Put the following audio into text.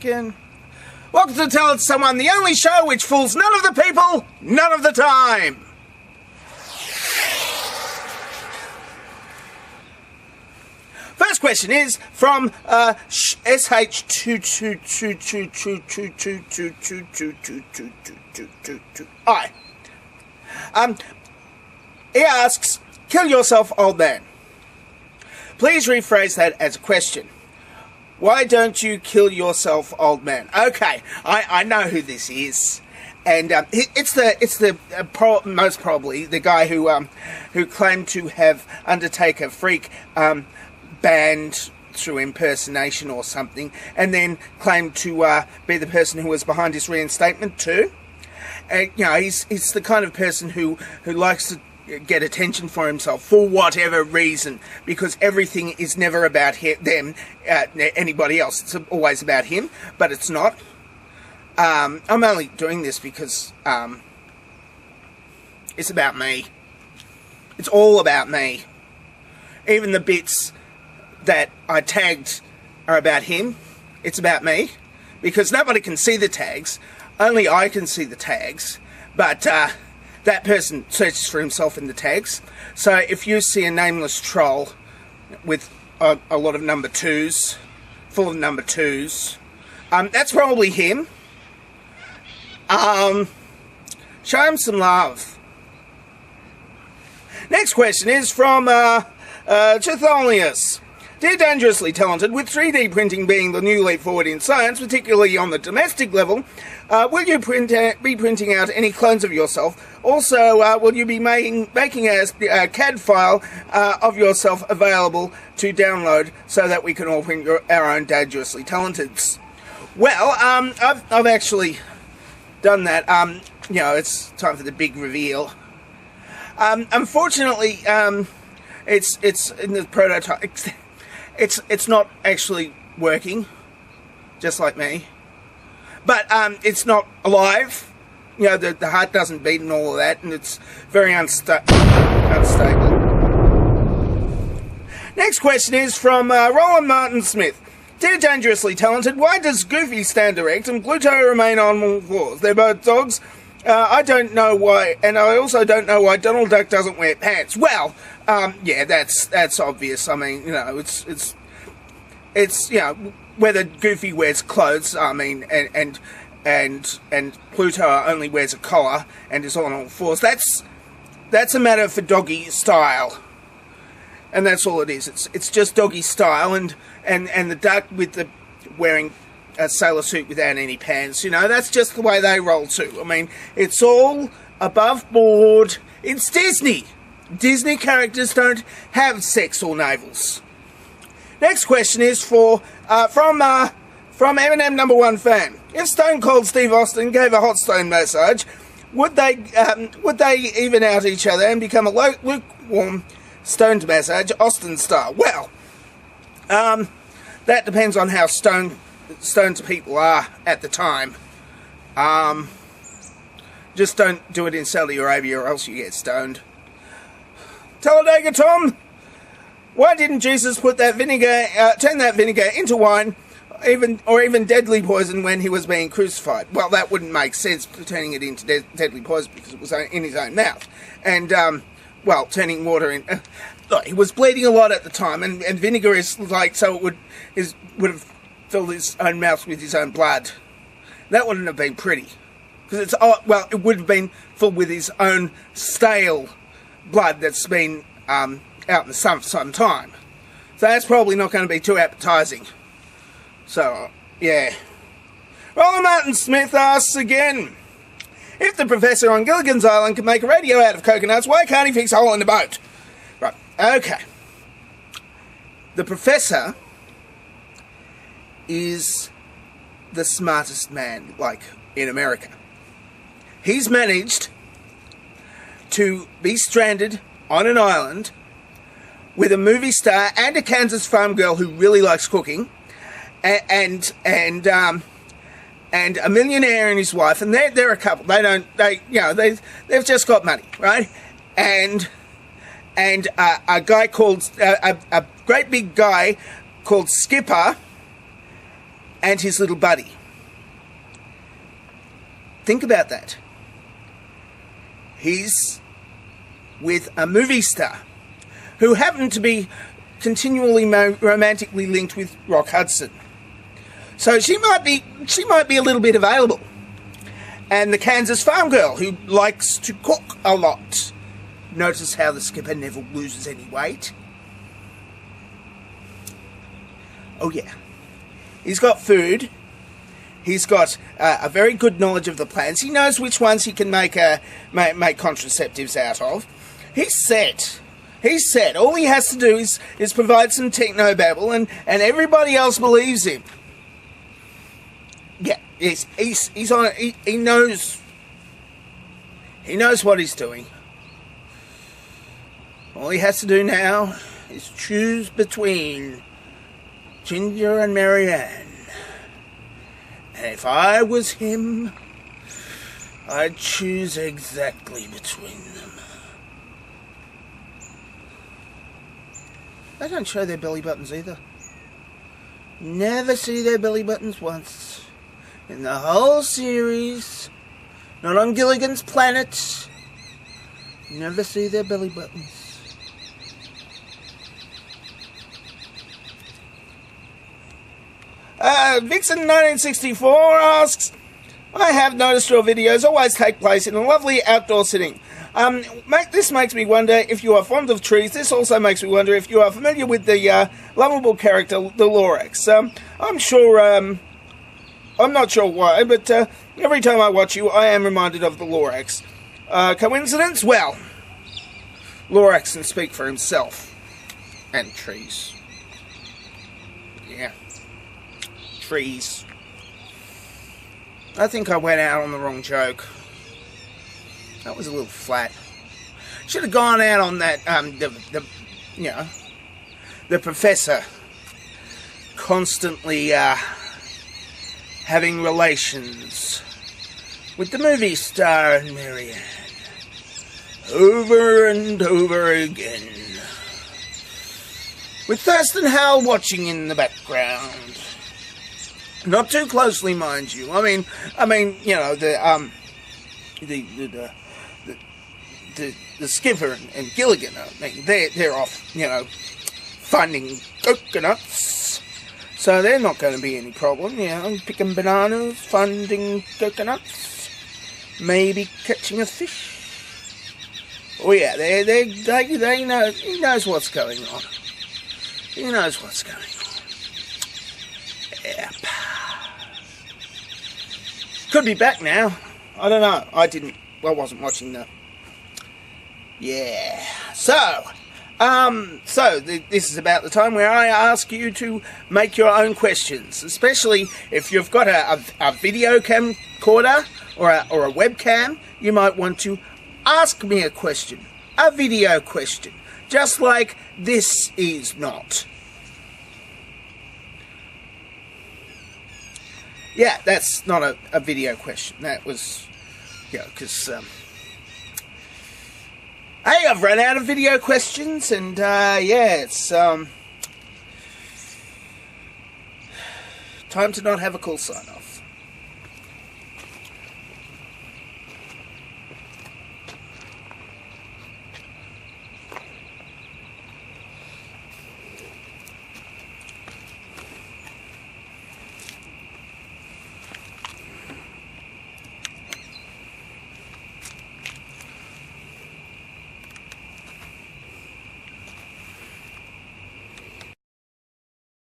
Again. Welcome to Tell It to Someone, the only show which fools none of the people, none of the time. First question is from SH2222222222222222222. He asks, kill yourself, old man. Please rephrase that as a question. Why don't you kill yourself, old man? Okay, I know who this is, and most probably the guy who claimed to have Undertaker Freak banned through impersonation or something, and then claimed to be the person who was behind his reinstatement too. And he's the kind of person who likes to get attention for himself for whatever reason, because everything is never about anybody else. It's always about him, but it's not. I'm only doing this because it's about me. It's all about me. Even the bits that I tagged are about him. It's about me, because nobody can see the tags. Only I can see the tags, but that person searches for himself in the tags. So if you see a nameless troll with a lot of number twos, full of number twos, that's probably him. Show him some love. Next question is from Chitholius. Dear Dangerously Talented, with 3D printing being the new leap forward in science, particularly on the domestic level, will you be printing out any clones of yourself? Also, will you be making a CAD file of yourself available to download so that we can all print our own Dangerously Talenteds? Well, I've actually done that. It's time for the big reveal. Unfortunately, it's in the prototype. It's not actually working, just like me. But it's not alive. The heart doesn't beat and all of that, and it's very unstable. Next question is from Roland Martin Smith. Dear Dangerously Talented, why does Goofy stand erect and Pluto remain on all fours? They're both dogs. I don't know why, and I also don't know why Donald Duck doesn't wear pants. Well, yeah, that's obvious. I mean, it's whether Goofy wears clothes. I mean, and Pluto only wears a collar and is on all fours. That's a matter for doggy style, and that's all it is. It's just doggy style, and the duck with the wearing a sailor suit without any pants. That's just the way they roll too. I mean, it's all above board. It's Disney. Disney characters don't have sex or navels. Next question is from Eminem #1 fan. If Stone Cold Steve Austin gave a hot stone massage, would they even out each other and become a lukewarm stoned massage, Austin style? Well, that depends on how stoned people are at the time. Just don't do it in Saudi Arabia or else you get stoned. Talladega Tom, why didn't Jesus put that vinegar, turn that vinegar into wine, or even deadly poison when he was being crucified? Well, that wouldn't make sense, turning it into deadly poison, because it was in his own mouth. And, turning water in... look, he was bleeding a lot at the time, and vinegar is like, so it would have filled his own mouth with his own blood. That wouldn't have been pretty. Because it would have been filled with his own stale blood that's been out in the sun for some time. So that's probably not going to be too appetizing. So, yeah. Roland Martin Smith asks again, if the professor on Gilligan's Island can make a radio out of coconuts, why can't he fix a hole in the boat? Right, okay. The professor is the smartest man, in America. He's managed to be stranded on an island with a movie star and a Kansas farm girl who really likes cooking, and a millionaire and his wife, and they're a couple. They've just got money, right? And a guy called a great big guy called Skipper and his little buddy. Think about that. He's with a movie star who happened to be continually romantically linked with Rock Hudson. So she might be a little bit available. And the Kansas farm girl who likes to cook a lot. Notice how the skipper never loses any weight. Oh yeah. He's got food. He's got a very good knowledge of the plants. He knows which ones he can make contraceptives out of. He's set. He's set. All he has to do is provide some technobabble, and everybody else believes him. Yeah, he's on it. He knows what he's doing. All he has to do now is choose between Ginger and Marianne. And if I was him, I'd choose exactly between them. They don't show their belly buttons either. Never see their belly buttons once. In the whole series. Not on Gilligan's Planet. Never see their belly buttons. Vixen1964 asks, I have noticed your videos always take place in a lovely outdoor setting. This makes me wonder if you are fond of trees. This also makes me wonder if you are familiar with the lovable character, the Lorax. I'm not sure why, but every time I watch you, I am reminded of the Lorax. Coincidence? Well, Lorax can speak for himself. And trees. Yeah. Trees. I think I went out on the wrong joke. That was a little flat. Should have gone out on that, the professor constantly, having relations with the movie star and Marianne. Over and over again. With Thurston Howell watching in the background. Not too closely, mind you. I mean, the skipper and Gilligan, I mean, they're off, finding coconuts. So they're not going to be any problem, picking bananas, finding coconuts, maybe catching a fish. Oh yeah, they know, he knows what's going on. He knows what's going on. Yep. Could be back now. I don't know. I wasn't watching the... Yeah. So this is about the time where I ask you to make your own questions, especially if you've got a video camcorder or a webcam. You might want to ask me a question, a video question, just like this is not. Yeah, that's not a video question. That was, because, hey, I've run out of video questions, and, it's, time to not have a cool sign-off.